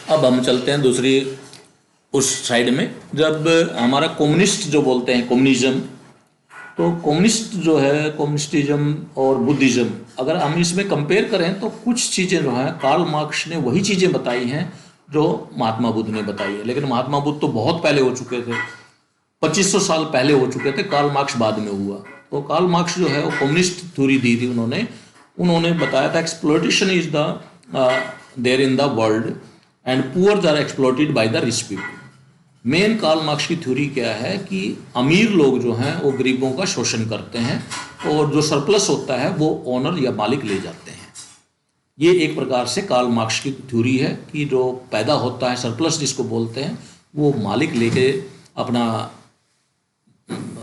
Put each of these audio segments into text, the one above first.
अब हम चलते हैं दूसरी उस साइड में। जब हमारा कम्युनिस्ट जो बोलते हैं कम्युनिज्म, तो कम्युनिस्ट जो है कम्युनिस्टिज्म और बुद्धिज्म, अगर हम इसमें कंपेयर करें तो कुछ चीज़ें जो हैं कार्ल मार्क्स ने वही चीज़ें बताई हैं जो महात्मा बुद्ध ने बताई है। लेकिन महात्मा बुद्ध तो बहुत पहले हो चुके थे, 2500 साल पहले हो चुके थे, कार्ल मार्क्स बाद में हुआ। तो कार्ल मार्क्स जो है वो कम्युनिस्ट थ्योरी दी थी उन्होंने बताया था exploitation is the there in the world and poors are exploited by the rich people. Main Karl Marx की थ्योरी क्या है कि अमीर लोग जो हैं वो गरीबों का शोषण करते हैं और जो सरप्लस होता है वो ओनर या मालिक ले जाते हैं। ये एक प्रकार से कार्ल मार्क्स की थ्योरी है कि जो पैदा होता है सरप्लस जिसको बोलते हैं, वो मालिक लेके अपना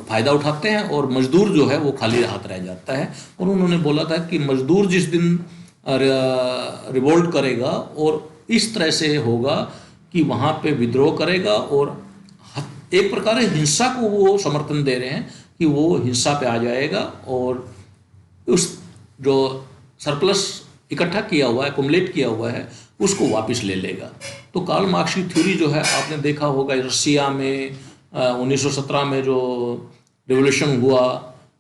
फ़ायदा उठाते हैं और मजदूर जो है वो खाली हाथ रह जाता है। और उन्होंने बोला था कि मजदूर जिस दिन रिवोल्ट करेगा और इस तरह से होगा कि वहाँ पे विद्रोह करेगा और एक प्रकार हिंसा को वो समर्थन दे रहे हैं कि वो हिंसा पे आ जाएगा और उस जो सरप्लस इकट्ठा किया हुआ है, एक्युमुलेट किया हुआ है, उसको वापस ले लेगा। तो कार्ल मार्क्स की थ्योरी जो है आपने देखा होगा रसिया में 1917 में जो रिवोल्यूशन हुआ,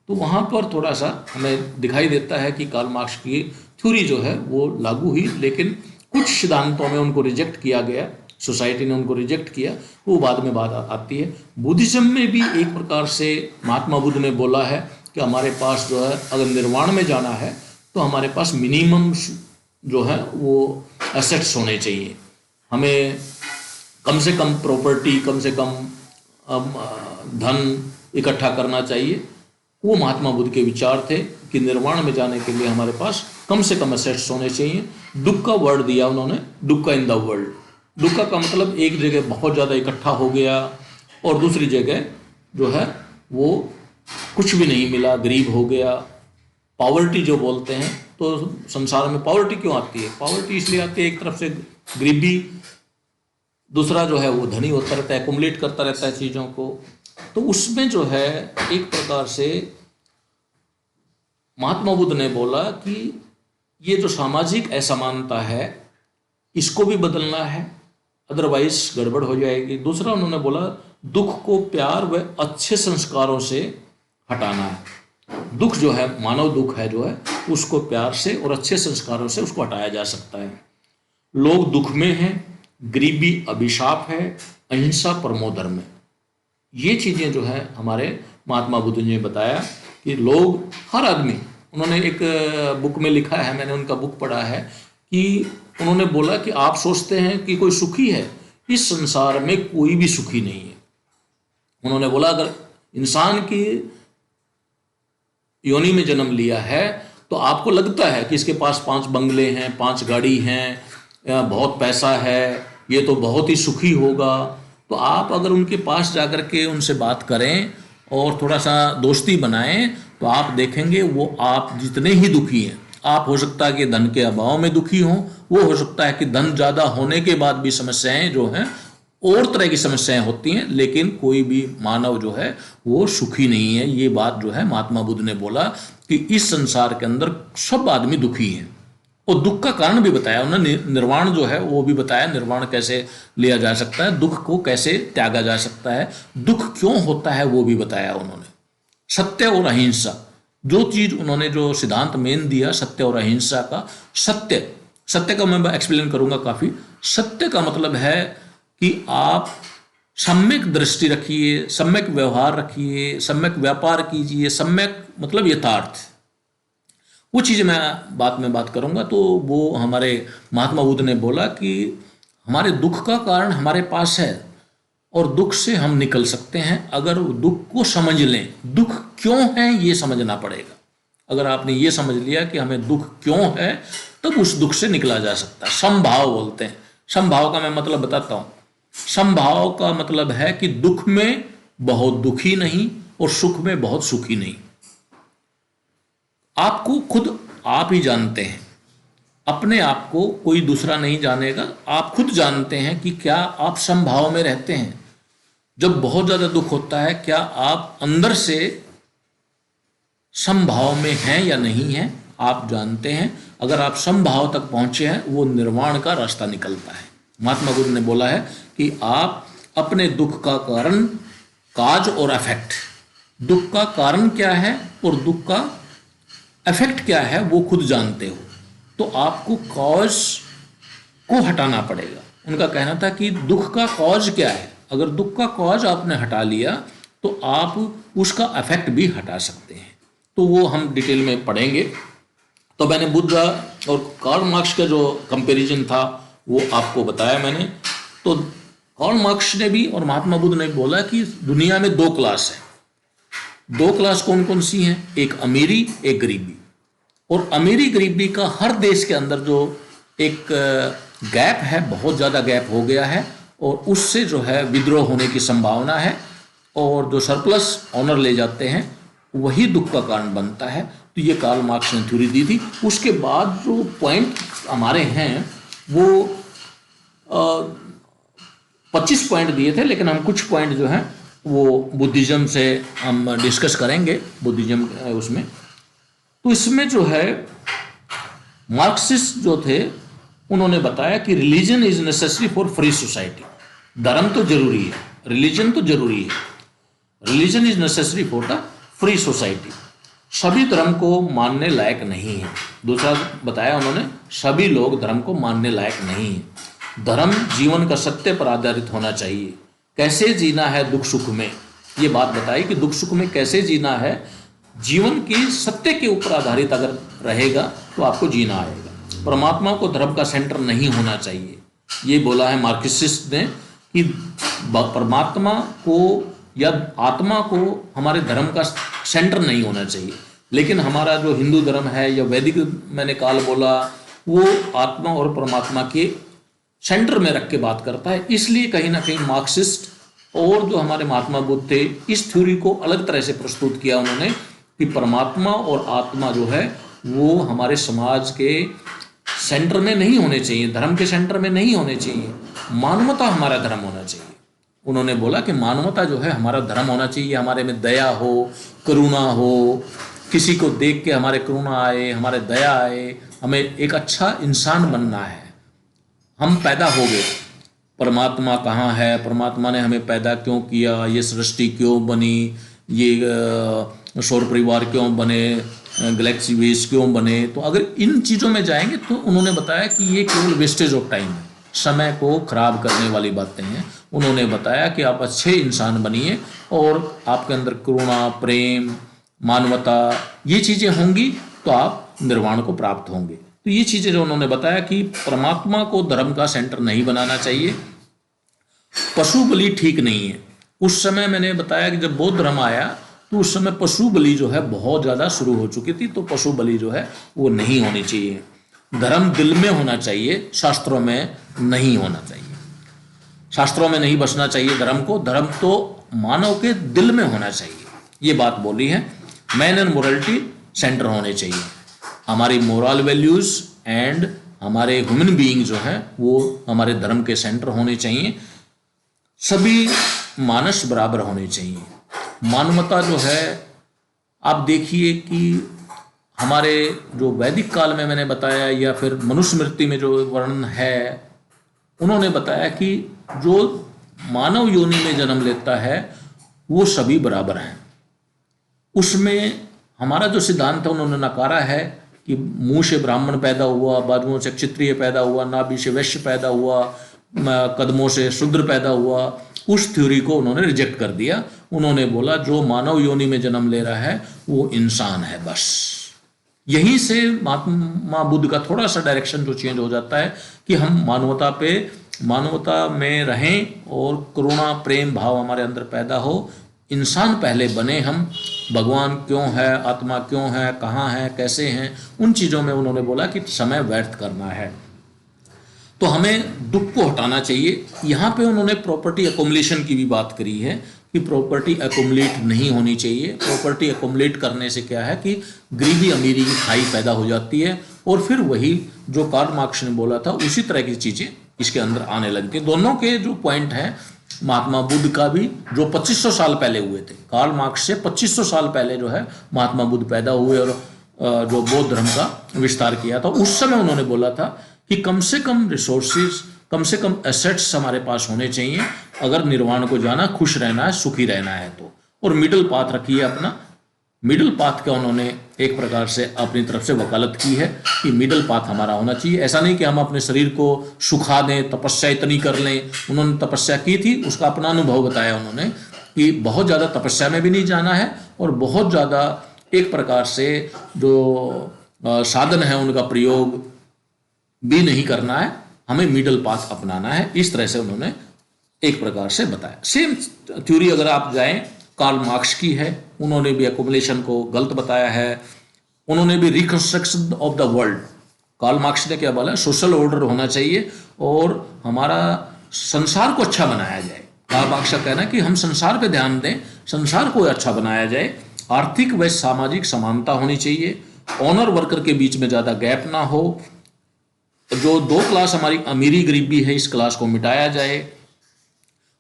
तो वहाँ पर थोड़ा सा हमें दिखाई देता है कि कार्ल मार्क्स की थ्योरी जो है वो लागू हुई, लेकिन कुछ सिद्धांतों में उनको रिजेक्ट किया गया, सोसाइटी ने उनको रिजेक्ट किया, वो बाद में बात आती है। बुद्धिज्म में भी एक प्रकार से महात्मा बुद्ध ने बोला है कि हमारे पास जो है अगर निर्वाण में जाना है तो हमारे पास मिनिमम जो है वो एसेट्स होने चाहिए, हमें कम से कम प्रॉपर्टी, कम से कम धन इकट्ठा करना चाहिए। वो महात्मा बुद्ध के विचार थे कि निर्वाण में जाने के लिए हमारे पास कम से कम एसेट्स होने चाहिए। दुख का वर्ड दिया उन्होंने, दुख का इन द वर्ल्ड। दुख का मतलब एक जगह बहुत ज़्यादा इकट्ठा हो गया और दूसरी जगह जो है वो कुछ भी नहीं मिला, गरीब हो गया। पॉवर्टी जो बोलते हैं, तो संसार में पॉवर्टी क्यों आती है? पॉवर्टी इसलिए आती है, एक तरफ से गरीबी, दूसरा जो है वो धनी होता रहता है, एक्युमुलेट करता रहता है चीज़ों को। तो उसमें जो है एक प्रकार से महात्मा बुद्ध ने बोला कि ये जो सामाजिक असमानता है इसको भी बदलना है, अदरवाइज गड़बड़ हो जाएगी। दूसरा उन्होंने बोला दुख को प्यार व अच्छे संस्कारों से हटाना है। दुख जो है, मानव दुख है जो है, उसको प्यार से और अच्छे संस्कारों से उसको हटाया जा सकता है। लोग दुख में हैं, गरीबी अभिशाप है, अहिंसा परमो धर्म है। ये चीज़ें जो है हमारे महात्मा बुद्ध ने बताया कि लोग, हर आदमी, उन्होंने एक बुक में लिखा है, मैंने उनका बुक पढ़ा है, कि उन्होंने बोला कि आप सोचते हैं कि कोई सुखी है, इस संसार में कोई भी सुखी नहीं है। उन्होंने बोला अगर इंसान की योनि में जन्म लिया है तो आपको लगता है कि इसके पास 5 बंगले हैं, 5 गाड़ी हैं, बहुत पैसा है, ये तो बहुत ही सुखी होगा। तो आप अगर उनके पास जाकर के उनसे बात करें और थोड़ा सा दोस्ती बनाएं तो आप देखेंगे वो आप जितने ही दुखी हैं, आप हो सकता है कि धन के अभाव में दुखी हों, वो हो सकता है कि धन ज़्यादा होने के बाद भी समस्याएं जो हैं और तरह की समस्याएं होती हैं, लेकिन कोई भी मानव जो है वो सुखी नहीं है। ये बात जो है महात्मा बुद्ध ने बोला कि इस संसार के अंदर सब आदमी दुखी हैं। और दुख का कारण भी बताया उन्होंने, निर्वाण जो है वो भी बताया, निर्वाण कैसे लिया जा सकता है, दुख को कैसे त्यागा जा सकता है, दुख क्यों होता है वो भी बताया उन्होंने। सत्य और अहिंसा, जो चीज़ उन्होंने जो सिद्धांत मेन दिया सत्य और अहिंसा का। सत्य का मैं एक्सप्लेन करूंगा काफ़ी। सत्य का मतलब है कि आप सम्यक दृष्टि रखिए, सम्यक व्यवहार रखिए, सम्यक व्यापार कीजिए। सम्यक मतलब यथार्थ, वो चीज़ मैं बाद में बात करूंगा। तो वो हमारे महात्मा बुद्ध ने बोला कि हमारे दुख का कारण हमारे पास है और दुख से हम निकल सकते हैं अगर दुख को समझ लें। दुख क्यों है ये समझना पड़ेगा। अगर आपने ये समझ लिया कि हमें दुख क्यों है, तब उस दुख से निकला जा सकता है। समभाव बोलते हैं। समभाव का मैं मतलब बताता हूँ। समभाव का मतलब है कि दुख में बहुत दुखी नहीं और सुख में बहुत सुखी नहीं। आपको खुद आप ही जानते हैं, अपने आप को कोई दूसरा नहीं जानेगा। आप खुद जानते हैं कि क्या आप समभाव में रहते हैं। जब बहुत ज़्यादा दुख होता है, क्या आप अंदर से समभाव में हैं या नहीं हैं, आप जानते हैं। अगर आप समभाव तक पहुंचे हैं, वो निर्वाण का रास्ता निकलता है। महात्मा बुद्ध ने बोला है कि आप अपने दुख का कारण, काज और इफेक्ट, दुख का कारण क्या है और दुख का इफेक्ट क्या है वो खुद जानते हो, तो आपको कॉज को हटाना पड़ेगा। उनका कहना था कि दुख का कॉज क्या है, अगर दुख का कॉज आपने हटा लिया तो आप उसका इफेक्ट भी हटा सकते हैं। तो वो हम डिटेल में पढ़ेंगे। तो मैंने बुद्ध और कार्ल मार्क्स का जो कंपैरिजन था वो आपको बताया मैंने। तो कार्ल मार्क्स ने भी और महात्मा बुद्ध ने बोला कि दुनिया में दो क्लास है। दो क्लास कौन कौन सी हैं? एक अमीरी, एक गरीबी। और अमीरी गरीबी का हर देश के अंदर जो एक गैप है, बहुत ज़्यादा गैप हो गया है, और उससे जो है विद्रोह होने की संभावना है, और जो सरप्लस ऑनर ले जाते हैं वही दुख का कारण बनता है। तो ये कार्ल मार्क्स ने थ्योरी दी थी। उसके बाद जो पॉइंट हमारे हैं वो 25 पॉइंट दिए थे, लेकिन हम कुछ पॉइंट जो हैं वो बुद्धिज्म से हम डिस्कस करेंगे, बुद्धिज्म उसमें। तो इसमें जो है मार्क्सिस्ट जो थे उन्होंने बताया कि religion is necessary for free society. धर्म तो जरूरी है, रिलीजन तो जरूरी है, religion is necessary for the free society. सभी धर्म को मानने लायक नहीं है। दूसरा बताया उन्होंने, सभी लोग धर्म को मानने लायक नहीं है। धर्म जीवन का सत्य पर आधारित होना चाहिए। कैसे जीना है दुख सुख में, ये बात बताई कि दुख सुख में कैसे जीना है, जीवन की सत्य के ऊपर आधारित अगर रहेगा तो आपको जीना आएगा। परमात्मा को धर्म का सेंटर नहीं होना चाहिए, ये बोला है मार्क्सिस्ट ने कि परमात्मा को या आत्मा को हमारे धर्म का सेंटर नहीं होना चाहिए। लेकिन हमारा जो हिंदू धर्म है या वैदिक मैंने काल बोला, वो आत्मा और परमात्मा के सेंटर में रख के बात करता है। इसलिए कहीं ना कहीं मार्क्सिस्ट और जो हमारे महात्मा बुद्ध थे इस थ्योरी को अलग तरह से प्रस्तुत किया उन्होंने कि परमात्मा और आत्मा जो है वो हमारे समाज के सेंटर में नहीं होने चाहिए, धर्म के सेंटर में नहीं होने चाहिए। मानवता हमारा धर्म होना चाहिए। उन्होंने बोला कि मानवता जो है हमारा धर्म होना चाहिए। हमारे में दया हो, करुणा हो, किसी को देख के हमारे करुणा आए, हमारे दया आए, हमें एक अच्छा इंसान बनना है। हम पैदा हो गए, परमात्मा कहाँ है, परमात्मा ने हमें पैदा क्यों किया, ये सृष्टि क्यों बनी, ये सौर परिवार क्यों बने, गैलेक्सी वेज क्यों बने। तो अगर इन चीज़ों में जाएंगे तो उन्होंने बताया कि ये केवल वेस्टेज ऑफ टाइम है, समय को खराब करने वाली बातें हैं। उन्होंने बताया कि आप अच्छे इंसान बनिए और आपके अंदर करुणा, प्रेम, मानवता, ये चीज़ें होंगी तो आप निर्वाण को प्राप्त होंगे। तो ये चीज़ें जो उन्होंने बताया कि परमात्मा को धर्म का सेंटर नहीं बनाना चाहिए। पशु बलि ठीक नहीं है। उस समय मैंने बताया कि जब बौद्ध धर्म आया तो उस समय पशु बलि जो है बहुत ज़्यादा शुरू हो चुकी थी। तो पशु बलि जो है वो नहीं होनी चाहिए। धर्म दिल में होना चाहिए, शास्त्रों में नहीं होना चाहिए। शास्त्रों में नहीं बसना चाहिए धर्म को, धर्म तो मानव के दिल में होना चाहिए। ये बात बोली है। मैन एंड मोरालिटी सेंटर होने चाहिए। हमारी मोरल वैल्यूज़ एंड हमारे ह्यूमन बीइंग जो है वो हमारे धर्म के सेंटर होने चाहिए। सभी मानस बराबर होने चाहिए। मानवता जो है, आप देखिए कि हमारे जो वैदिक काल में मैंने बताया या फिर मनुस्मृति में जो वर्णन है, उन्होंने बताया कि जो मानव योनि में जन्म लेता है वो सभी बराबर हैं। उसमें हमारा जो सिद्धांत है उन्होंने नकारा है कि मुंह से ब्राह्मण पैदा हुआ, बाजुओं से क्षत्रिय पैदा हुआ, नाभि से वैश्य पैदा हुआ, कदमों से शूद्र पैदा हुआ। उस थ्योरी को उन्होंने रिजेक्ट कर दिया। उन्होंने बोला जो मानव योनि में जन्म ले रहा है वो इंसान है, बस। यहीं से महात्मा बुद्ध का थोड़ा सा डायरेक्शन जो चेंज हो जाता है कि हम मानवता में रहें और करुणा, प्रेम भाव हमारे अंदर पैदा हो। इंसान पहले बने हम। भगवान क्यों है, आत्मा क्यों है, कहाँ है, कैसे हैं, उन चीज़ों में उन्होंने बोला कि समय व्यर्थ करना है। तो हमें दुख को हटाना चाहिए। यहाँ पे उन्होंने प्रॉपर्टी अकोमुलेशन की भी बात करी है कि प्रॉपर्टी अकोमुलेट नहीं होनी चाहिए। प्रॉपर्टी अकोमुलेट करने से क्या है कि गरीबी अमीरी की खाई पैदा हो जाती है और फिर वही जो कार्ल मार्क्स ने बोला था उसी तरह की चीज़ें इसके अंदर आने लगती है। दोनों के जो पॉइंट हैं, महात्मा बुद्ध का भी जो 2500 साल पहले हुए थे, कार्ल मार्क्स से 2500 साल पहले जो है महात्मा बुद्ध पैदा हुए और जो बौद्ध धर्म का विस्तार किया था, उस समय उन्होंने बोला था कि कम से कम रिसोर्सेज कम से कम एसेट्स हमारे पास होने चाहिए अगर निर्वाण को जाना, खुश रहना है, सुखी रहना है तो। और मिडिल पाथ रखिए अपना। मिडिल पाथ का उन्होंने एक प्रकार से अपनी तरफ से वकालत की है कि मिडिल पाथ हमारा होना चाहिए। ऐसा नहीं कि हम अपने शरीर को सुखा दें, तपस्या इतनी कर लें। उन्होंने तपस्या की थी, उसका अपना अनुभव बताया उन्होंने कि बहुत ज़्यादा तपस्या में भी नहीं जाना है और बहुत ज़्यादा एक प्रकार से जो साधन है उनका प्रयोग भी नहीं करना है, हमें मिडिल पाथ अपनाना है। इस तरह से उन्होंने एक प्रकार से बताया। सेम थ्योरी अगर आप जाएं कार्ल मार्क्स की है, उन्होंने भी एकुमुलेशन को गलत बताया है। उन्होंने भी reconstruction of the world, Karl Marx ने क्या बोला, सोशल ऑर्डर होना चाहिए और हमारा संसार को अच्छा बनाया जाए। कार्ल मार्क्स का कहना है कि हम संसार पे ध्यान दें, संसार को अच्छा बनाया जाए, आर्थिक व सामाजिक समानता होनी चाहिए, ऑनर वर्कर के बीच में ज़्यादा गैप ना हो, जो दो क्लास हमारी अमीरी गरीबी है इस क्लास को मिटाया जाए,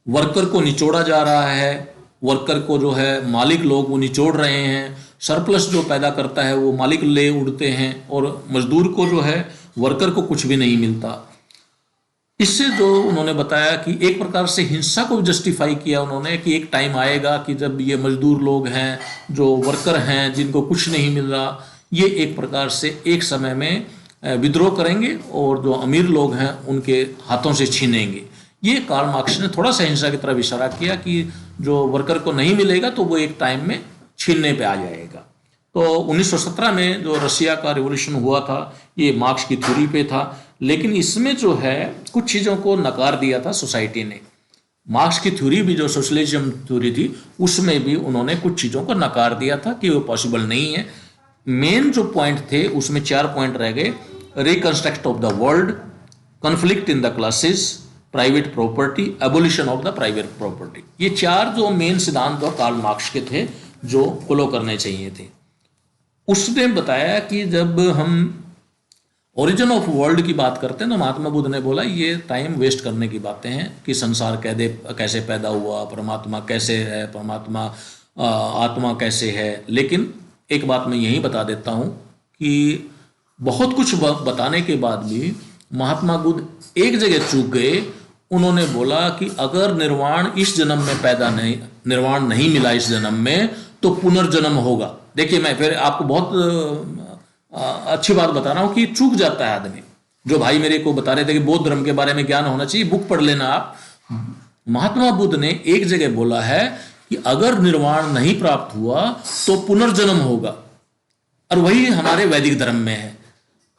वर्कर को निचोड़ा जा रहा है, वर्कर को जो है मालिक लोग वो निचोड़ रहे हैं, सरप्लस जो पैदा करता है वो मालिक ले उड़ते हैं और मजदूर को जो है वर्कर को कुछ भी नहीं मिलता। इससे जो उन्होंने बताया कि एक प्रकार से हिंसा को जस्टिफाई किया उन्होंने कि एक टाइम आएगा कि जब ये मजदूर लोग हैं, जो वर्कर हैं, जिनको कुछ नहीं मिल रहा, ये एक प्रकार से एक समय में विद्रोह करेंगे और जो अमीर लोग हैं उनके हाथों से छीनेंगे। ये कार्ल मार्क्स ने थोड़ा सा हिंसा की तरफ इशारा किया कि जो वर्कर को नहीं मिलेगा तो वो एक टाइम में छीनने पे आ जाएगा। तो 1917 में जो रशिया का रिवॉल्यूशन हुआ था ये मार्क्स की थ्योरी पे था, लेकिन इसमें जो है कुछ चीज़ों को नकार दिया था सोसाइटी ने। मार्क्स की थ्योरी भी जो सोशलिज्म थ्योरी थी उसमें भी उन्होंने कुछ चीज़ों को नकार दिया था कि वो पॉसिबल नहीं है। मेन जो पॉइंट थे उसमें 4 पॉइंट रह गए, reconstruct of the world, conflict in the classes, private property, abolition of the private property. ये 4 जो मेन सिद्धांत तो कार्ल मार्क्स के थे जो फॉलो करने चाहिए थे। उसने बताया कि जब हम ओरिजिन ऑफ वर्ल्ड की बात करते हैं तो महात्मा बुद्ध ने बोला ये टाइम वेस्ट करने की बातें हैं कि संसार कैसे पैदा हुआ, परमात्मा कैसे है, परमात्मा आत्मा कैसे है। लेकिन एक बात मैं यही बता देता हूँ कि बहुत कुछ बताने के बाद भी महात्मा बुद्ध एक जगह चूक गए। उन्होंने बोला कि अगर निर्वाण इस जन्म में निर्वाण नहीं मिला इस जन्म में तो पुनर्जन्म होगा। देखिए मैं फिर आपको बहुत अच्छी बात बता रहा हूँ कि चूक जाता है आदमी। जो भाई मेरे को बता रहे थे कि बौद्ध धर्म के बारे में ज्ञान होना चाहिए, बुक पढ़ लेना आप। महात्मा बुद्ध ने एक जगह बोला है कि अगर निर्वाण नहीं प्राप्त हुआ तो पुनर्जन्म होगा, और वही हमारे वैदिक धर्म में है,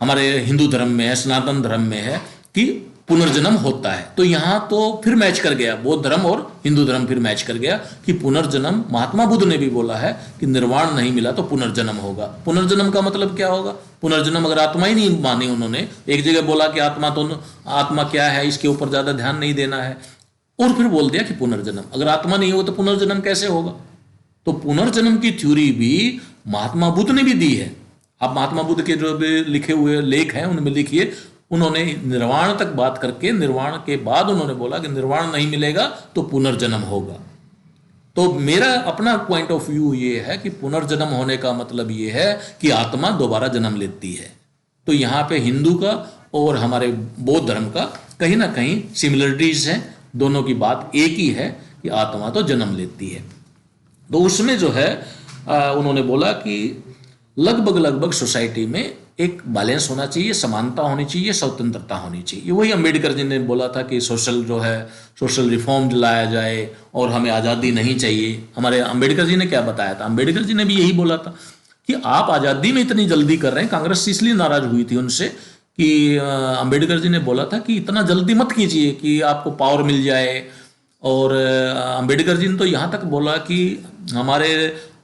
हमारे हिंदू धर्म में है, सनातन धर्म में है कि पुनर्जन्म होता है। तो यहाँ तो फिर मैच कर गया, बौद्ध धर्म और हिंदू धर्म फिर मैच कर गया कि पुनर्जन्म। महात्मा बुद्ध ने भी बोला है कि निर्वाण नहीं मिला तो पुनर्जन्म होगा। पुनर्जन्म का मतलब क्या होगा? पुनर्जन्म अगर आत्मा ही नहीं मानी उन्होंने, एक जगह बोला कि आत्मा क्या है इसके ऊपर ज़्यादा ध्यान नहीं देना है, और फिर बोल दिया कि पुनर्जन्म। अगर आत्मा नहीं हो तो पुनर्जन्म कैसे होगा? तो पुनर्जन्म की थ्योरी भी महात्मा बुद्ध ने भी दी है। आप महात्मा बुद्ध के जो भी लिखे हुए लेख हैं उनमें लिखिए, उन्होंने निर्वाण तक बात करके निर्वाण के बाद उन्होंने बोला कि निर्वाण नहीं मिलेगा तो पुनर्जन्म होगा। तो मेरा अपना पॉइंट ऑफ व्यू ये है कि पुनर्जन्म होने का मतलब ये है कि आत्मा दोबारा जन्म लेती है। तो यहाँ पे हिंदू का और हमारे बौद्ध धर्म का कहीं ना कहीं सिमिलरिटीज है, दोनों की बात एक ही है कि आत्मा तो जन्म लेती है। तो उसमें जो है उन्होंने बोला कि लगभग सोसाइटी में एक बैलेंस होना चाहिए, समानता होनी चाहिए, स्वतंत्रता होनी चाहिए। वही अंबेडकर जी ने बोला था कि सोशल रिफॉर्म लाया जाए और हमें आज़ादी नहीं चाहिए। हमारे अंबेडकर जी ने क्या बताया था? अंबेडकर जी ने भी यही बोला था कि आप आज़ादी में इतनी जल्दी कर रहे हैं। कांग्रेस इसलिए नाराज हुई थी उनसे कि अंबेडकर जी ने बोला था कि इतना जल्दी मत कीजिए कि आपको पावर मिल जाए। और अंबेडकर जी ने तो यहाँ तक बोला कि हमारे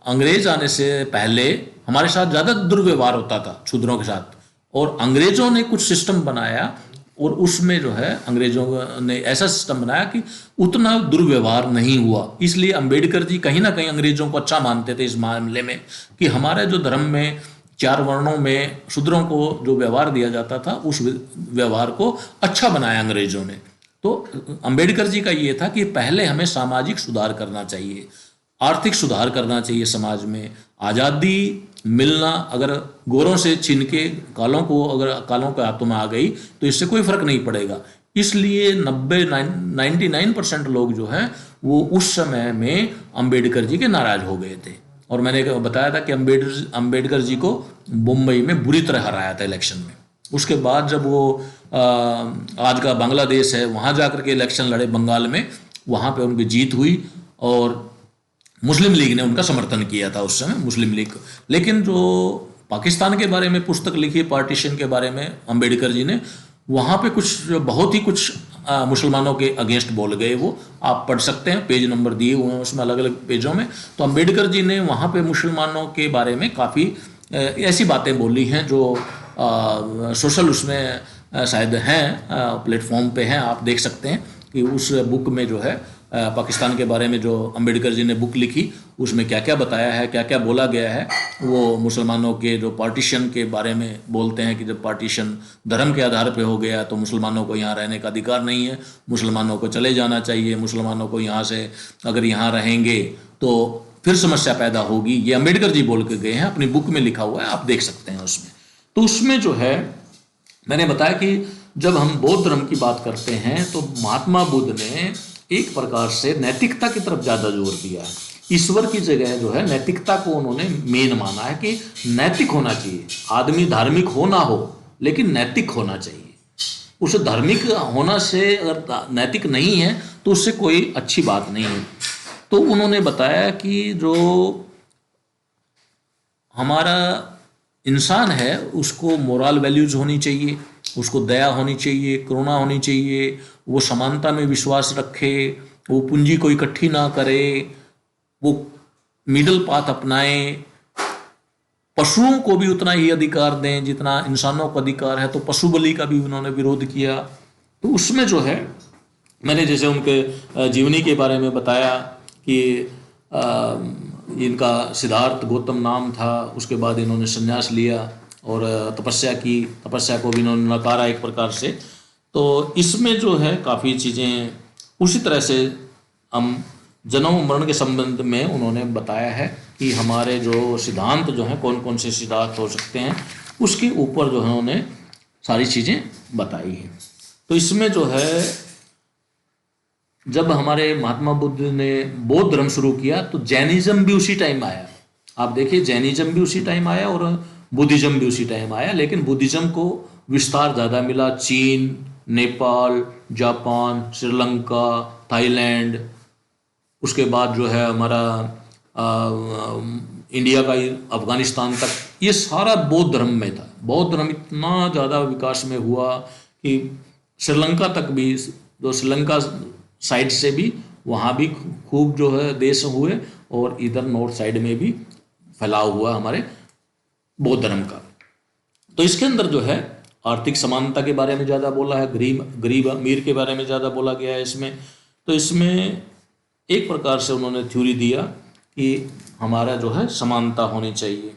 अंग्रेज आने से पहले हमारे साथ ज़्यादा दुर्व्यवहार होता था शूद्रों के साथ, और अंग्रेजों ने कुछ सिस्टम बनाया और उसमें जो है अंग्रेजों ने ऐसा सिस्टम बनाया कि उतना दुर्व्यवहार नहीं हुआ। इसलिए अंबेडकर जी कहीं ना कहीं अंग्रेजों को अच्छा मानते थे इस मामले में कि हमारे जो धर्म में 4 वर्णों में शूद्रों को जो व्यवहार दिया जाता था उस व्यवहार को अच्छा बनाया अंग्रेजों ने। तो अंबेडकर जी का ये था कि पहले हमें सामाजिक सुधार करना चाहिए, आर्थिक सुधार करना चाहिए समाज में। आज़ादी मिलना अगर गोरों से छीन के कालों के हाथों में आ गई तो इससे कोई फर्क नहीं पड़ेगा। इसलिए 99% लोग जो हैं वो उस समय में अंबेडकर जी के नाराज हो गए थे। और मैंने बताया था कि अंबेडकर जी को मुंबई में बुरी तरह हराया था इलेक्शन में। उसके बाद जब वो आज का बांग्लादेश है वहाँ जाकर के इलेक्शन लड़े बंगाल में, वहाँ पे उनकी जीत हुई और मुस्लिम लीग ने उनका समर्थन किया था उस समय, मुस्लिम लीग। लेकिन जो पाकिस्तान के बारे में पुस्तक लिखी, पार्टीशन के बारे में अंबेडकर जी ने, वहाँ पे कुछ बहुत ही कुछ मुसलमानों के अगेंस्ट बोल गए। वो आप पढ़ सकते हैं, पेज नंबर दिए हुए हैं उसमें, अलग अलग पेजों में। तो अंबेडकर जी ने वहाँ पे मुसलमानों के बारे में काफ़ी ऐसी बातें बोली हैं जो सोशल उसमें शायद हैं, प्लेटफॉर्म पे हैं, आप देख सकते हैं कि उस बुक में जो है पाकिस्तान के बारे में जो अंबेडकर जी ने बुक लिखी उसमें क्या क्या बताया है, क्या क्या बोला गया है। वो मुसलमानों के जो पार्टीशन के बारे में बोलते हैं कि जब पार्टीशन धर्म के आधार पे हो गया तो मुसलमानों को यहाँ रहने का अधिकार नहीं है, मुसलमानों को चले जाना चाहिए, मुसलमानों को यहाँ से अगर यहाँ रहेंगे तो फिर समस्या पैदा होगी। ये अंबेडकर जी बोल के गए हैं, अपनी बुक में लिखा हुआ है, आप देख सकते हैं उसमें। तो उसमें जो है मैंने बताया कि जब हम बौद्ध धर्म की बात करते हैं तो महात्मा बुद्ध ने एक प्रकार से नैतिकता की तरफ ज़्यादा जोर दिया है। ईश्वर की जगह जो है नैतिकता को उन्होंने मेन माना है कि नैतिक होना चाहिए। आदमी धार्मिक हो ना हो लेकिन नैतिक होना चाहिए। उसे धार्मिक होना से अगर नैतिक नहीं है तो उससे कोई अच्छी बात नहीं है। तो उन्होंने बताया कि जो हमारा इंसान है उसको मोरल वैल्यूज होनी चाहिए, उसको दया होनी चाहिए, करुणा होनी चाहिए, वो समानता में विश्वास रखे, वो पूंजी को इकट्ठी ना करे, वो मिडल पाथ अपनाए, पशुओं को भी उतना ही अधिकार दें जितना इंसानों को अधिकार है। तो पशु बलि का भी उन्होंने विरोध किया। तो उसमें जो है मैंने जैसे उनके जीवनी के बारे में बताया कि इनका सिद्धार्थ गौतम नाम था, उसके बाद इन्होंने संन्यास लिया और तपस्या की, तपस्या को भी इन्होंने नकारा एक प्रकार से। तो इसमें जो है काफ़ी चीज़ें उसी तरह से हम जन्म मरण के संबंध में उन्होंने बताया है कि हमारे जो सिद्धांत जो हैं कौन कौन से सिद्धांत हो सकते हैं, उसके ऊपर जो है उन्होंने सारी चीज़ें बताई हैं। तो इसमें जो है जब हमारे महात्मा बुद्ध ने बौद्ध धर्म शुरू किया तो जैनिज्म भी उसी टाइम आया। आप देखिए जैनिज्म भी उसी टाइम आया और बुद्धिज्म भी उसी टाइम आया, लेकिन बुद्धिज्म को विस्तार ज़्यादा मिला चीन, नेपाल, जापान, श्रीलंका, थाईलैंड, उसके बाद जो है हमारा इंडिया का अफगानिस्तान तक, ये सारा बौद्ध धर्म में था। बौद्ध धर्म इतना ज़्यादा विकास में हुआ कि श्रीलंका तक भी, जो श्रीलंका साइड से भी वहाँ भी खूब जो है देश हुए और इधर नॉर्थ साइड में भी फैलाव हुआ हमारे बौद्ध धर्म का। तो इसके अंदर जो है आर्थिक समानता के बारे में ज़्यादा बोला है, गरीब अमीर के बारे में ज़्यादा बोला गया है इसमें। तो इसमें एक प्रकार से उन्होंने थ्योरी दिया कि हमारा जो है समानता होनी चाहिए,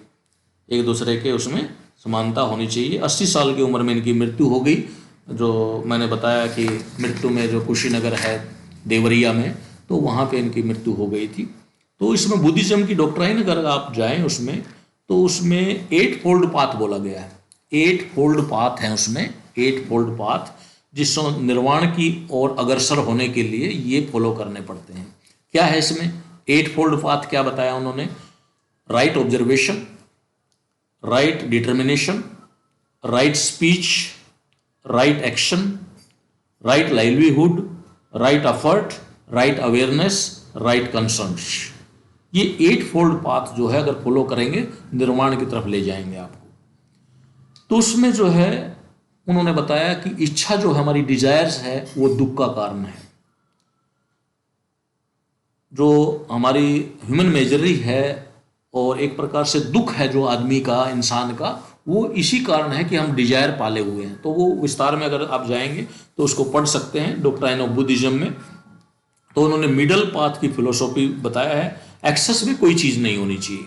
एक दूसरे के उसमें समानता होनी चाहिए। 80 साल की उम्र में इनकी मृत्यु हो गई। जो मैंने बताया कि मृत्यु में जो कुशीनगर है देवरिया में, तो वहाँ पे इनकी मृत्यु हो गई थी। तो इसमें बुद्धिज्म की डॉक्ट्राइन अगर आप जाएं उसमें, तो उसमें 8 फोल्ड पाथ बोला गया है। 8 फोल्ड पाथ हैं उसमें, 8 फोल्ड पाथ, जिसमें निर्वाण की ओर अग्रसर होने के लिए ये फॉलो करने पड़ते हैं। क्या है इसमें 8 फोल्ड पाथ? क्या बताया उन्होंने? Right observation, right determination, right speech, right action, right livelihood, right effort, right awareness, right concerns. ये 8 फोल्ड पाथ जो है अगर फॉलो करेंगे निर्वाण की तरफ ले जाएंगे आपको। तो उसमें जो है उन्होंने बताया कि इच्छा जो हमारी डिजायर्स है वो दुख का कारण है। जो हमारी ह्यूमन मेजरी है और एक प्रकार से दुख है जो आदमी का, इंसान का, वो इसी कारण है कि हम डिजायर पाले हुए हैं। तो वो विस्तार में अगर आप जाएंगे तो उसको पढ़ सकते हैं डॉक्ट्राइन ऑफ बुद्धिज्म में। तो उन्होंने मिडल पाथ की फिलोसॉफी बताया है। एक्सेस में कोई चीज़ नहीं होनी चाहिए,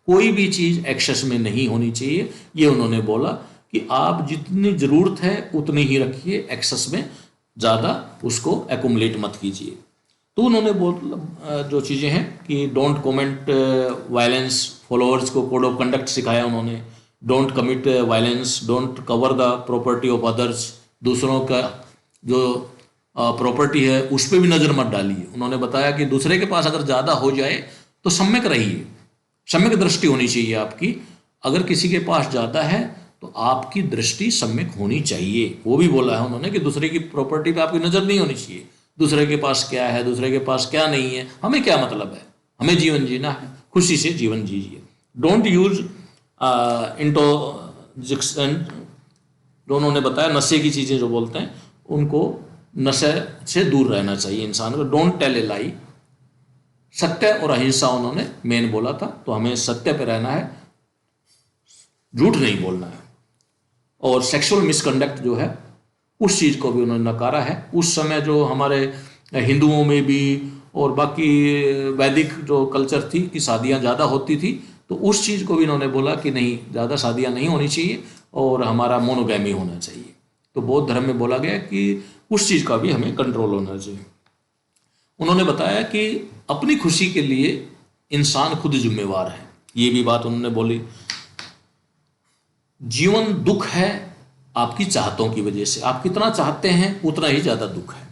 कोई भी चीज़ एक्सेस में नहीं होनी चाहिए। ये उन्होंने बोला कि आप जितनी ज़रूरत है उतनी ही रखिए, एक्सेस में ज़्यादा उसको एकुमुलेट मत कीजिए। तो उन्होंने जो चीज़ें हैं कि डोंट कमेंट वायलेंस, फॉलोअर्स को कोड ऑफ कंडक्ट सिखाया उन्होंने। Don't commit violence, don't cover the property of others, दूसरों का जो प्रॉपर्टी है उस पर भी नज़र मत डालिए। उन्होंने बताया कि दूसरे के पास अगर ज़्यादा हो जाए तो सम्यक रहिए, सम्यक दृष्टि होनी चाहिए आपकी। अगर किसी के पास ज़्यादा है तो आपकी दृष्टि सम्यक होनी चाहिए। वो भी बोला है उन्होंने कि दूसरे की प्रॉपर्टी पे आपकी नज़र नहीं होनी चाहिए। दूसरे के पास क्या है, दूसरे के पास क्या नहीं है, हमें क्या मतलब है, हमें जीवन जीना है, खुशी से जीवन जीजिए। डोंट यूज इंटॉक्सिकेंट, जो उन्होंने बताया नशे की चीज़ें जो बोलते हैं, उनको नशे से दूर रहना चाहिए इंसान को। डोंट टेल ए लाई, सत्य और अहिंसा उन्होंने मेन बोला था। तो हमें सत्य पे रहना है, झूठ नहीं बोलना है। और सेक्सुअल मिसकंडक्ट जो है उस चीज़ को भी उन्होंने नकारा है। उस समय जो हमारे हिंदुओं में भी और बाकी वैदिक जो कल्चर थी कि शादियाँ ज़्यादा होती थी, तो उस चीज़ को भी इन्होंने बोला कि नहीं, ज़्यादा शादियाँ नहीं होनी चाहिए और हमारा मोनोगैमी होना चाहिए। तो बौद्ध धर्म में बोला गया कि उस चीज़ का भी हमें कंट्रोल होना चाहिए। उन्होंने बताया कि अपनी खुशी के लिए इंसान खुद जिम्मेवार है, ये भी बात उन्होंने बोली। जीवन दुख है आपकी चाहतों की वजह से, आप कितना चाहते हैं उतना ही ज़्यादा दुख है।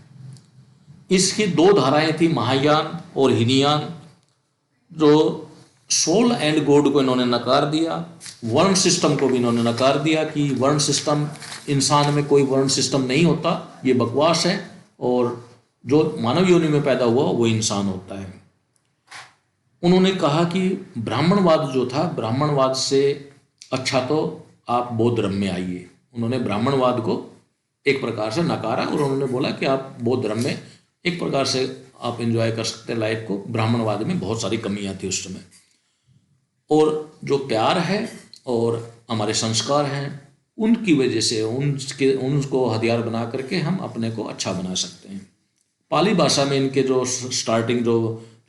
इसकी दो धाराएं थी, महायान और हीनयान। जो सोल एंड गॉड को इन्होंने नकार दिया, वर्ण सिस्टम को भी इन्होंने नकार दिया कि वर्ण सिस्टम, इंसान में कोई वर्ण सिस्टम नहीं होता, ये बकवास है, और जो मानव योनि में पैदा हुआ वो इंसान होता है। उन्होंने कहा कि ब्राह्मणवाद जो था, ब्राह्मणवाद से अच्छा तो आप बौद्ध धर्म में आइए। उन्होंने ब्राह्मणवाद को एक प्रकार से नकारा और उन्होंने बोला कि आप बौद्ध धर्म में एक प्रकार से आप एंजॉय कर सकते हैं लाइफ को, ब्राह्मणवाद में बहुत सारी कमियां थी उस समय। और जो प्यार है और हमारे संस्कार हैं, उनकी वजह से उनको हथियार बना करके हम अपने को अच्छा बना सकते हैं। पाली भाषा में इनके जो स्टार्टिंग जो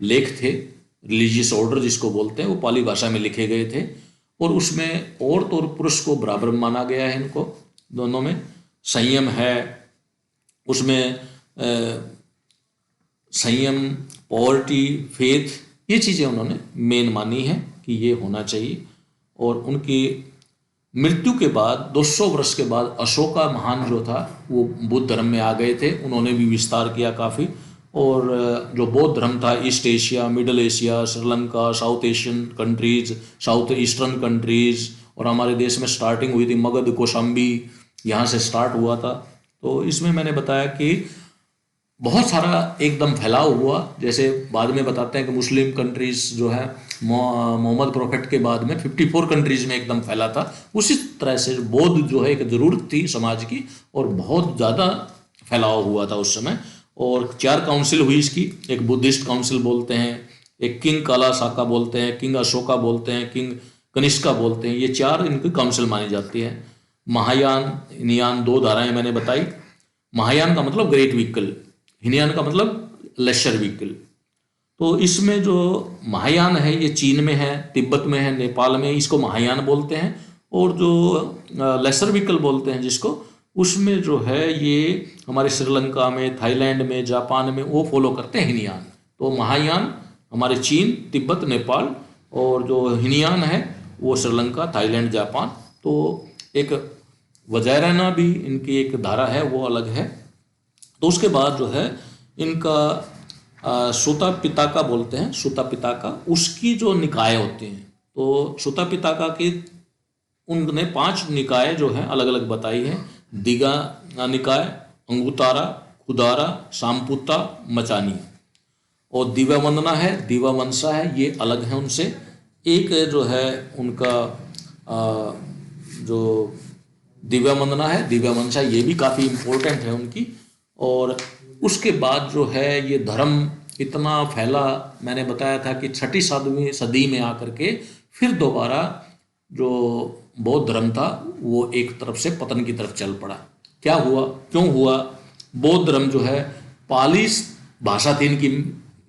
लेख थे, रिलीजियस ऑर्डर जिसको बोलते हैं, वो पाली भाषा में लिखे गए थे। और उसमें औरत और पुरुष को बराबर माना गया है, इनको दोनों में संयम है। उसमें संयम, पॉवर्टी, फेथ, ये चीज़ें उन्होंने मेन मानी है कि ये होना चाहिए। और उनकी मृत्यु के बाद 200 वर्ष के बाद अशोका महान जो था वो बुद्ध धर्म में आ गए थे, उन्होंने भी विस्तार किया काफ़ी। और जो बौद्ध धर्म था, east Asia, middle Asia, Sri Lanka, south Asian countries, south eastern countries, और हमारे देश में स्टार्टिंग हुई थी मगध, कौशाम्बी, यहाँ से स्टार्ट हुआ था। तो इसमें मैंने बताया कि बहुत सारा एकदम फैलाव हुआ। जैसे बाद में बताते हैं कि मुस्लिम कंट्रीज जो है मोहम्मद प्रोफेट के बाद में 54 कंट्रीज में एकदम फैला था। उसी तरह से बौद्ध जो है एक ज़रूरत थी समाज की, और बहुत ज़्यादा फैलाव हुआ था उस समय। और 4 काउंसिल हुई इसकी, एक बुद्धिस्ट काउंसिल बोलते हैं, एक किंग काला साका बोलते हैं, किंग अशोका बोलते हैं, किंग कनिष्का बोलते हैं, ये 4 इनकी काउंसिल मानी जाती है। महायान, हीनयान 2 धाराएं मैंने बताई। महायान का मतलब ग्रेट व्हीकल, हीनयान का मतलब लेशर व्हीकल। तो इसमें जो महायान है ये चीन में है, तिब्बत में है, नेपाल में, इसको महायान बोलते हैं। और जो लेसर व्हीकल बोलते हैं जिसको, उसमें जो है ये हमारे श्रीलंका में, थाईलैंड में, जापान में वो फॉलो करते हैं हीनयान। तो महायान हमारे चीन, तिब्बत, नेपाल, और जो हीनयान है वो श्रीलंका, थाईलैंड, जापान। तो एक वजैराना भी इनकी एक धारा है, वो अलग है। तो उसके बाद जो है इनका सुता पिताका बोलते हैं, सुता पिताका, उसकी जो निकाय होती हैं, तो सुता पिताका की उनने 5 निकाय जो हैं अलग अलग बताई हैं। दिगा निकाय, अंगुतारा, खुदारा, सामपुता, मचानी। और दिव्या वंदना है, दिव्या वंशा है, ये अलग है उनसे। एक जो है उनका जो दिव्या वंदना है, दिव्या वंशा, ये भी काफ़ी इम्पोर्टेंट है उनकी। और उसके बाद जो है ये धर्म इतना फैला, मैंने बताया था कि 6वीं 7वीं सदी में आकर के फिर दोबारा जो बौद्ध धर्म था वो एक तरफ से पतन की तरफ चल पड़ा। क्या हुआ, क्यों हुआ? बौद्ध धर्म जो है, पाली भाषा थी इनकी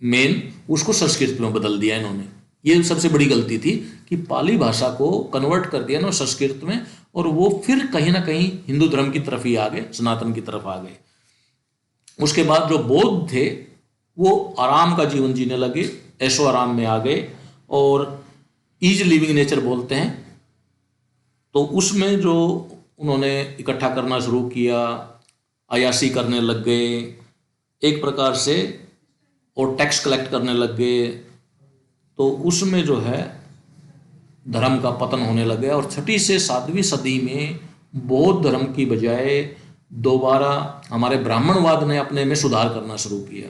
मेन, उसको संस्कृत में बदल दिया इन्होंने। ये सबसे बड़ी गलती थी कि पाली भाषा को कन्वर्ट कर दिया ना संस्कृत में, और वो फिर कहीं ना कहीं हिंदू धर्म की तरफ ही आ गए, सनातन की तरफ आ गए। उसके बाद जो बौद्ध थे वो आराम का जीवन जीने लगे, ऐशो आराम में आ गए, और ईज लिविंग नेचर बोलते हैं। तो उसमें जो उन्होंने इकट्ठा करना शुरू किया, अयाशी करने लग गए एक प्रकार से, और टैक्स कलेक्ट करने लग गए, तो उसमें जो है धर्म का पतन होने लग गया। और 6वीं से 7वीं सदी में बौद्ध धर्म की बजाय दोबारा हमारे ब्राह्मणवाद ने अपने में सुधार करना शुरू किया।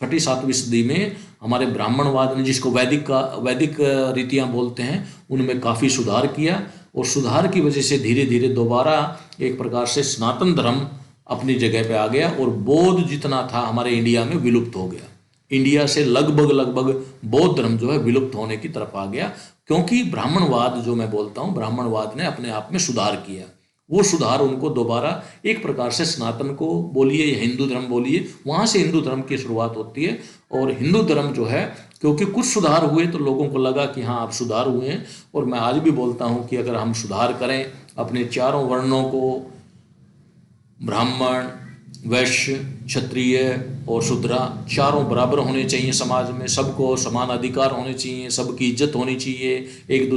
6वीं-7वीं सदी में हमारे ब्राह्मणवाद ने, जिसको वैदिक रीतियाँ बोलते हैं, उनमें काफ़ी सुधार किया। और सुधार की वजह से धीरे धीरे दोबारा एक प्रकार से सनातन धर्म अपनी जगह पे आ गया, और बौद्ध जितना था हमारे इंडिया में विलुप्त हो गया। इंडिया से लगभग बौद्ध धर्म जो है विलुप्त होने की तरफ आ गया, क्योंकि ब्राह्मणवाद जो मैं बोलता हूँ, ब्राह्मणवाद ने अपने आप में सुधार किया। वो सुधार उनको दोबारा एक प्रकार से सनातन को बोलिए या हिंदू धर्म बोलिए, वहाँ से हिंदू धर्म की शुरुआत होती है। और हिंदू धर्म जो है, क्योंकि कुछ सुधार हुए तो लोगों को लगा कि हाँ अब सुधार हुए हैं। और मैं आज भी बोलता हूँ कि अगर हम सुधार करें अपने चारों वर्णों को, ब्राह्मण, वैश्य, क्षत्रिय और शूद्र, चारों बराबर होने चाहिए समाज में, सबको समान अधिकार होने चाहिए, सबकी इज्जत होनी चाहिए, एक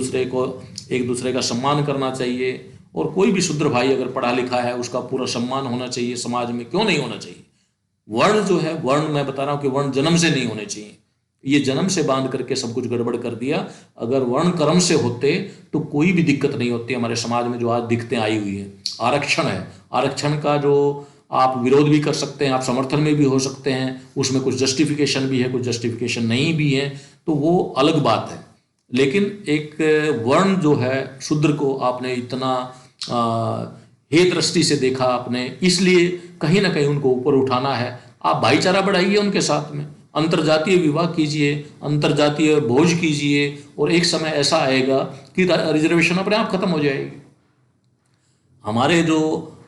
दूसरे का सम्मान करना चाहिए। और कोई भी शूद्र भाई अगर पढ़ा लिखा है उसका पूरा सम्मान होना चाहिए समाज में, क्यों नहीं होना चाहिए। वर्ण जो है, वर्ण मैं बता रहा हूँ कि वर्ण जन्म से नहीं होने चाहिए, ये जन्म से बांध करके सब कुछ गड़बड़ कर दिया। अगर वर्ण कर्म से होते तो कोई भी दिक्कत नहीं होती हमारे समाज में जो आज दिक्कतें आई हुई है। आरक्षण है, आरक्षण का जो आप विरोध भी कर सकते हैं, आप समर्थन में भी हो सकते हैं, उसमें कुछ जस्टिफिकेशन भी है, कुछ जस्टिफिकेशन नहीं भी है, तो वो अलग बात है। लेकिन एक वर्ण जो है, शूद्र को आपने इतना हे दृष्टि से देखा आपने, इसलिए कहीं ना कहीं उनको ऊपर उठाना है। आप भाईचारा बढ़ाइए उनके साथ में, अंतरजातीय विवाह कीजिए, अंतरजातीय भोज कीजिए, और एक समय ऐसा आएगा कि रिजर्वेशन अपने आप खत्म हो जाएगी। हमारे जो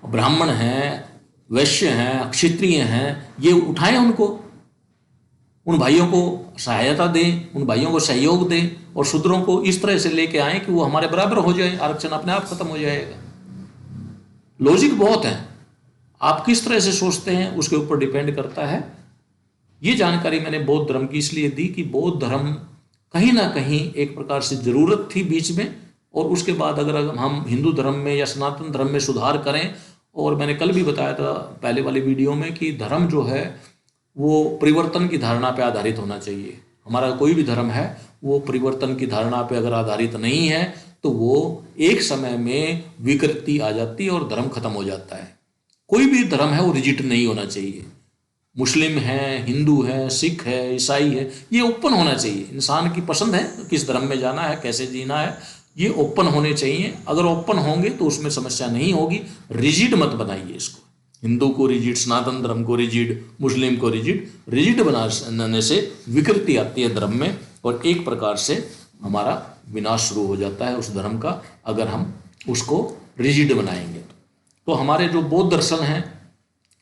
ब्राह्मण हैं, वैश्य हैं, क्षत्रिय हैं, ये उठाएं उनको, उन भाइयों को सहायता दें, उन भाइयों को सहयोग दें, और शूद्रों को इस तरह से लेके आएं कि वो हमारे बराबर हो जाए, आरक्षण अपने आप खत्म हो जाएगा। लॉजिक बहुत है, आप किस तरह से सोचते हैं उसके ऊपर डिपेंड करता है। ये जानकारी मैंने बौद्ध धर्म की इसलिए दी कि बौद्ध धर्म कहीं ना कहीं एक प्रकार से जरूरत थी बीच में, और उसके बाद अगर हम हिंदू धर्म में या सनातन धर्म में सुधार करें, और मैंने कल भी बताया था पहले वाली वीडियो में कि धर्म जो है वो परिवर्तन की धारणा पे आधारित होना चाहिए। हमारा कोई भी धर्म है वो परिवर्तन की धारणा पे अगर आधारित नहीं है तो वो एक समय में विकृति आ जाती है और धर्म खत्म हो जाता है। कोई भी धर्म है वो रिजिड नहीं होना चाहिए। मुस्लिम है, हिंदू है, सिख है, ईसाई है, ये ओपन होना चाहिए। इंसान की पसंद है किस धर्म में जाना है, कैसे जीना है, ये ओपन होने चाहिए। अगर ओपन होंगे तो उसमें समस्या नहीं होगी। रिजिड मत बनाइए इसको, हिंदू को रिजिड, सनातन धर्म को रिजिड, मुस्लिम को रिजिड बनाने से विकृति आती है धर्म में, और एक प्रकार से हमारा विनाश शुरू हो जाता है उस धर्म का, अगर हम उसको रिजिड बनाएंगे। तो हमारे जो बौद्ध दर्शन हैं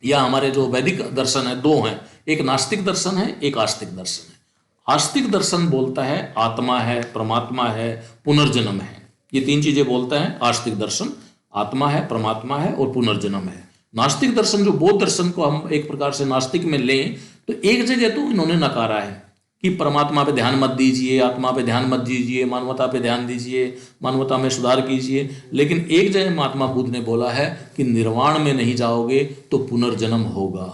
या हमारे जो वैदिक दर्शन है, दो हैं, एक नास्तिक दर्शन है, एक आस्तिक दर्शन है। आस्तिक दर्शन बोलता है आत्मा है, परमात्मा है, पुनर्जन्म है, ये तीन चीजें बोलता है आस्तिक दर्शन, आत्मा है, परमात्मा है और पुनर्जन्म है। नास्तिक दर्शन, जो बौद्ध दर्शन को हम एक प्रकार से नास्तिक में लें, तो एक जगह तो इन्होंने नकारा है कि परमात्मा पे ध्यान मत दीजिए, आत्मा पे ध्यान मत दीजिए, मानवता पे ध्यान दीजिए, मानवता में सुधार कीजिए। लेकिन एक जगह महात्मा बुद्ध ने बोला है कि निर्वाण में नहीं जाओगे तो पुनर्जन्म होगा।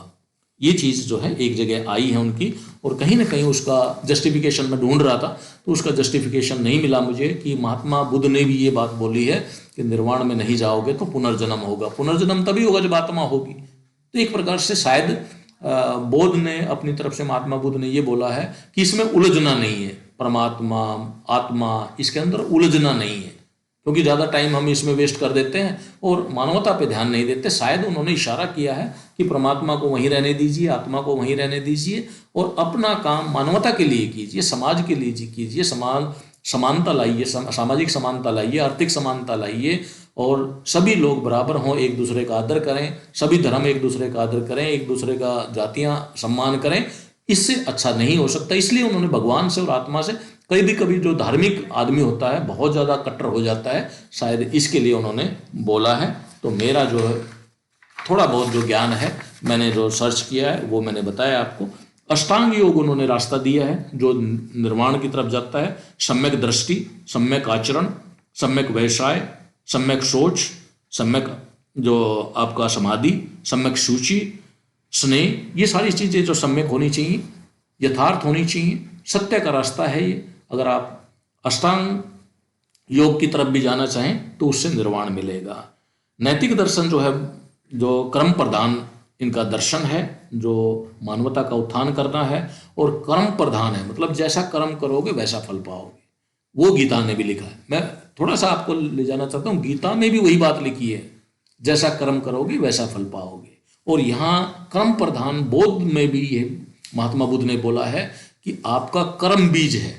ये चीज़ जो है एक जगह आई है उनकी, और कहीं ना कहीं उसका जस्टिफिकेशन मैं ढूंढ रहा था तो उसका जस्टिफिकेशन नहीं मिला मुझे कि महात्मा बुद्ध ने भी ये बात बोली है कि निर्वाण में नहीं जाओगे तो पुनर्जन्म होगा। पुनर्जन्म तभी होगा जब आत्मा होगी। तो एक प्रकार से शायद बौद्ध ने अपनी तरफ से, महात्मा बुद्ध ने ये बोला है कि इसमें उलझना नहीं है, परमात्मा आत्मा इसके अंदर उलझना नहीं है, क्योंकि ज़्यादा टाइम हम इसमें वेस्ट कर देते हैं और मानवता पे ध्यान नहीं देते। शायद उन्होंने इशारा किया है कि परमात्मा को वहीं रहने दीजिए, आत्मा को वहीं रहने दीजिए, और अपना काम मानवता के लिए कीजिए, समाज के लिए कीजिए, समानता लाइए, सामाजिक समानता लाइए, आर्थिक समानता लाइए, और सभी लोग बराबर हों, एक दूसरे का आदर करें, सभी धर्म एक दूसरे का आदर करें, एक दूसरे का जातियाँ सम्मान करें। इससे अच्छा नहीं हो सकता। इसलिए उन्होंने भगवान से और आत्मा से, कभी जो धार्मिक आदमी होता है बहुत ज़्यादा कट्टर हो जाता है, शायद इसके लिए उन्होंने बोला है। तो मेरा जो है थोड़ा बहुत जो ज्ञान है, मैंने जो सर्च किया है वो मैंने बताया आपको। अष्टांग योग उन्होंने रास्ता दिया है जो निर्वाण की तरफ जाता है। सम्यक दृष्टि, सम्यक आचरण, सम्यक व्यवसाय, सम्यक सोच, सम्यक जो आपका समाधि, सम्यक शुचि, स्नेह, ये सारी चीज़ें जो सम्यक होनी चाहिए, यथार्थ होनी चाहिए, सत्य का रास्ता है ये। अगर आप अष्टांग योग की तरफ भी जाना चाहें तो उससे निर्वाण मिलेगा। नैतिक दर्शन जो है, जो कर्म प्रधान इनका दर्शन है, जो मानवता का उत्थान करना है, और कर्म प्रधान है, मतलब जैसा कर्म करोगे वैसा फल पाओगे, वो गीता ने भी लिखा है। मैं थोड़ा सा आपको ले जाना चाहता हूँ, गीता में भी वही बात लिखी है, जैसा कर्म करोगे वैसा फल पाओगे। और यहाँ कर्म प्रधान बौद्ध में भी ये महात्मा बुद्ध ने बोला है कि आपका कर्म बीज है,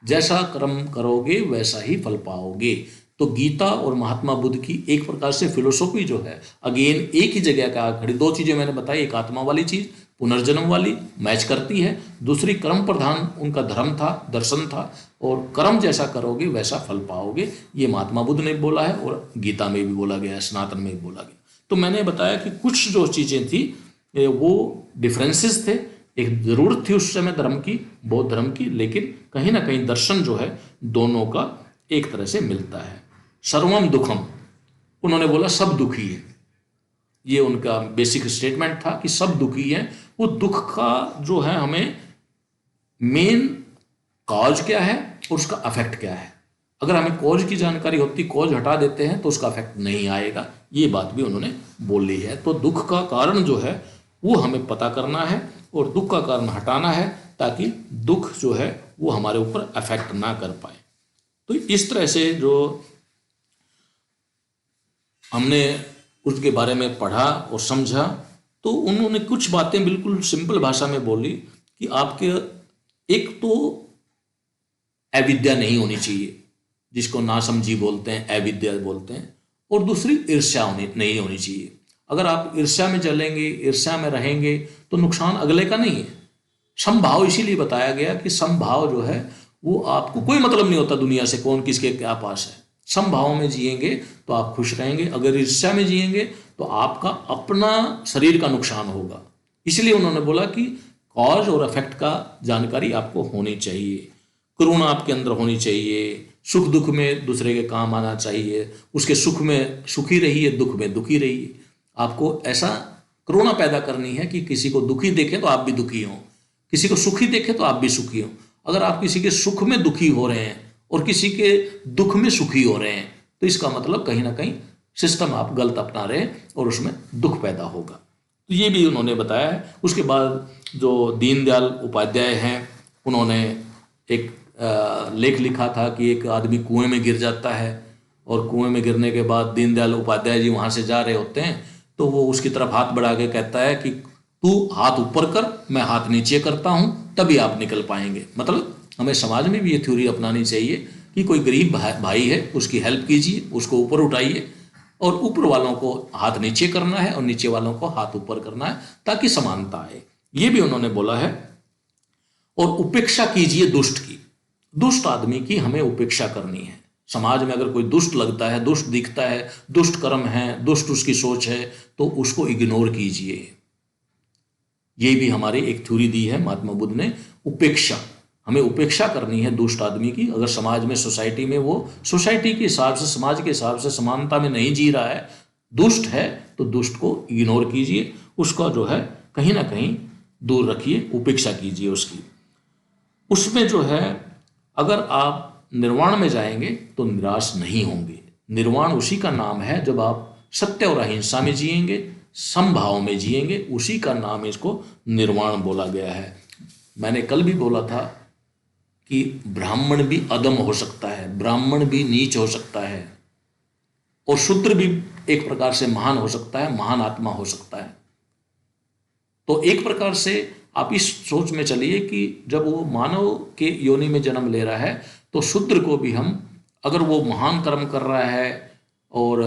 जैसा कर्म करोगे वैसा ही फल पाओगे। तो गीता और महात्मा बुद्ध की एक प्रकार से फिलोसॉफी जो है, अगेन एक ही जगह का खड़ी, दो चीजें मैंने बताई, एक आत्मा वाली चीज, पुनर्जन्म वाली मैच करती है, दूसरी कर्म प्रधान उनका धर्म था, दर्शन था, और कर्म जैसा करोगे वैसा फल पाओगे, ये महात्मा बुद्ध ने बोला है और गीता में भी बोला गया है, सनातन में भी बोला गया। तो मैंने बताया कि कुछ जो चीजें थी वो डिफरेंसेस थे, एक जरूरत थी उस समय धर्म की, बौद्ध धर्म की, लेकिन कहीं ना कहीं दर्शन जो है दोनों का एक तरह से मिलता है। सर्वम दुखम, उन्होंने बोला सब दुखी है, ये उनका बेसिक स्टेटमेंट था कि सब दुखी है। वो दुख का जो है हमें मेन कॉज क्या है और उसका अफेक्ट क्या है, अगर हमें कॉज की जानकारी होती, कॉज हटा देते हैं तो उसका अफेक्ट नहीं आएगा, ये बात भी उन्होंने बोली है। तो दुख का कारण जो है वो हमें पता करना है और दुख का कारण हटाना है, ताकि दुख जो है वो हमारे ऊपर अफेक्ट ना कर पाए। तो इस तरह से जो हमने उसके बारे में पढ़ा और समझा, तो उन्होंने कुछ बातें बिल्कुल सिंपल भाषा में बोली कि आपके एक तो अविद्या नहीं होनी चाहिए, जिसको नासमझी बोलते हैं, अविद्या बोलते हैं, और दूसरी ईर्ष्या नहीं होनी चाहिए। अगर आप ईर्ष्या में चलेंगे, ईर्ष्या में रहेंगे, तो नुकसान अगले का नहीं है। समभाव इसीलिए बताया गया कि समभाव जो है वो आपको कोई मतलब नहीं होता दुनिया से, कौन किसके क्या पास है। समभाव में जिएंगे तो आप खुश रहेंगे, अगर ईर्ष्या में जिएंगे तो आपका अपना शरीर का नुकसान होगा। इसलिए उन्होंने बोला कि कॉज और इफेक्ट का जानकारी आपको होनी चाहिए, करुणा आपके अंदर होनी चाहिए, सुख दुख में दूसरे के काम आना चाहिए, उसके सुख में सुखी रहिए, दुख में दुखी रहिए। आपको ऐसा करुणा पैदा करनी है कि किसी को दुखी देखें तो आप भी दुखी हों, किसी को सुखी देखें तो आप भी सुखी हों। अगर आप किसी के सुख में दुखी हो रहे हैं और किसी के दुख में सुखी हो रहे हैं, तो इसका मतलब कहीं ना कहीं सिस्टम आप गलत अपना रहे हैं और उसमें दुख पैदा होगा। तो ये भी उन्होंने बताया है। उसके बाद जो दीनदयाल उपाध्याय हैं, उन्होंने एक लेख लिखा था कि एक आदमी कुएं में गिर जाता है, और कुएं में गिरने के बाद दीनदयाल उपाध्याय जी वहाँ से जा रहे होते हैं, तो वो उसकी तरफ हाथ बढ़ा के कहता है कि तू हाथ ऊपर कर, मैं हाथ नीचे करता हूँ, तभी आप निकल पाएंगे। मतलब हमें समाज में भी ये थ्योरी अपनानी चाहिए कि कोई गरीब भाई है, उसकी हेल्प कीजिए, उसको ऊपर उठाइए, और ऊपर वालों को हाथ नीचे करना है और नीचे वालों को हाथ ऊपर करना है, ताकि समानता आए। ये भी उन्होंने बोला है। और उपेक्षा कीजिए दुष्ट की, दुष्ट आदमी की हमें उपेक्षा करनी है। समाज में अगर कोई दुष्ट लगता है, दुष्ट दिखता है, दुष्ट कर्म है, दुष्ट उसकी सोच है, तो उसको इग्नोर कीजिए। ये भी हमारी एक थ्योरी दी है महात्मा बुद्ध ने, उपेक्षा, हमें उपेक्षा करनी है दुष्ट आदमी की। अगर समाज में, सोसाइटी में वो सोसाइटी के हिसाब से, समाज के हिसाब से समानता में नहीं जी रहा है, दुष्ट है, तो दुष्ट को इग्नोर कीजिए, उसका जो है कहीं ना कहीं दूर रखिए, उपेक्षा कीजिए उसकी। उसमें जो है अगर आप निर्वाण में जाएंगे तो निराश नहीं होंगे। निर्वाण उसी का नाम है जब आप सत्य और अहिंसा में जिएंगे, समभाव में जिएंगे, उसी का नाम इसको निर्वाण बोला गया है। मैंने कल भी बोला था कि ब्राह्मण भी अधम हो सकता है, ब्राह्मण भी नीच हो सकता है, और शूद्र भी एक प्रकार से महान हो सकता है, महान आत्मा हो सकता है। तो एक प्रकार से आप इस सोच में चलिए कि जब वो मानव के योनि में जन्म ले रहा है, तो शूद्र को भी हम, अगर वो महान कर्म कर रहा है और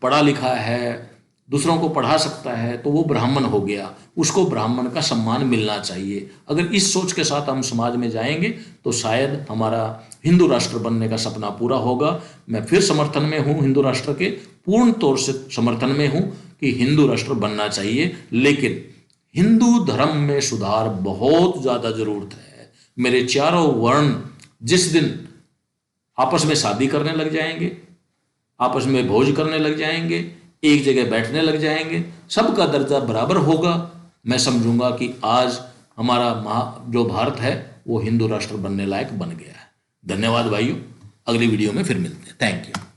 पढ़ा लिखा है, दूसरों को पढ़ा सकता है, तो वो ब्राह्मण हो गया, उसको ब्राह्मण का सम्मान मिलना चाहिए। अगर इस सोच के साथ हम समाज में जाएंगे तो शायद हमारा हिंदू राष्ट्र बनने का सपना पूरा होगा। मैं फिर समर्थन में हूँ हिंदू राष्ट्र के, पूर्ण तौर से समर्थन में हूँ कि हिंदू राष्ट्र बनना चाहिए, लेकिन हिंदू धर्म में सुधार बहुत ज्यादा जरूरत है। मेरे चारों वर्ण जिस दिन आपस में शादी करने लग जाएंगे, आपस में भोज करने लग जाएंगे, एक जगह बैठने लग जाएंगे, सबका दर्जा बराबर होगा, मैं समझूंगा कि आज हमारा जो भारत है वो हिंदू राष्ट्र बनने लायक बन गया है। धन्यवाद भाइयों, अगली वीडियो में फिर मिलते हैं। Thank you.